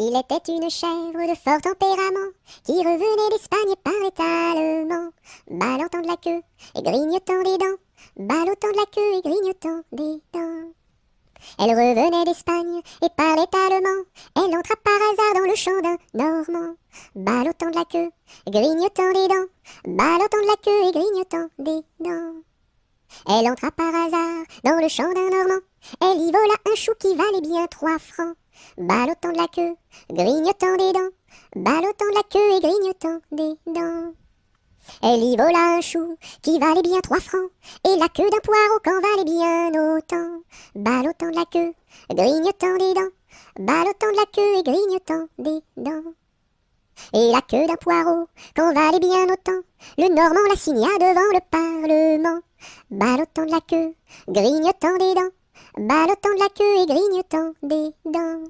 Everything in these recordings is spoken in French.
Il était une chèvre de fort tempérament qui revenait d'Espagne par étalement, ballottant de la queue et grignotant des dents, ballottant de la queue et grignotant des dents. Elle revenait d'Espagne et parlait allemand. Elle entra par hasard dans le champ d'un Normand, ballottant de la queue et grignotant des dents, ballottant de la queue et grignotant des dents. Elle entra par hasard dans le champ d'un Normand. Elle y vola un chou qui valait bien 3 francs, ballottant de la queue, grignotant des dents, ballottant de la queue et grignotant des dents. Elle y vola un chou qui valait bien 3 francs, et la queue d'un poireau qu'en valait bien autant, ballottant de la queue, grignotant des dents, ballottant de la queue et grignotant des dents. Et la queue d'un poireau qu'en valait bien autant, le Normand la signa devant le Parlement, ballottant de la queue, grignotant des dents, ballottant de la queue et grignotant des dents.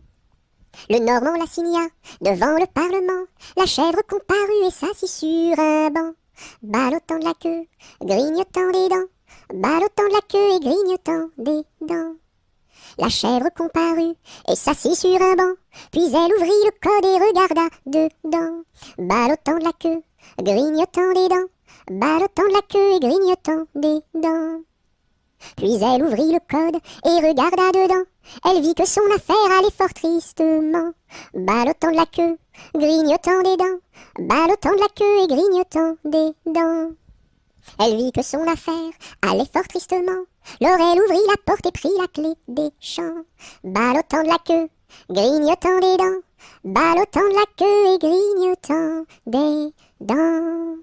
Le Normand la signa devant le Parlement, la chèvre comparut et s'assit sur un banc, ballottant de la queue, grignotant des dents, ballottant de la queue et grignotant des dents. La chèvre comparut et s'assit sur un banc, puis elle ouvrit le code et regarda dedans, ballottant de la queue, grignotant des dents, ballottant de la queue et grignotant des dents. Puis elle ouvrit le code et regarda dedans. Elle vit que son affaire allait fort tristement, ballottant de la queue, grignotant des dents, ballottant de la queue et grignotant des dents. Elle vit que son affaire allait fort tristement. Alors elle ouvrit la porte et prit la clé des champs, ballottant de la queue, grignotant des dents, ballottant de la queue et grignotant des dents.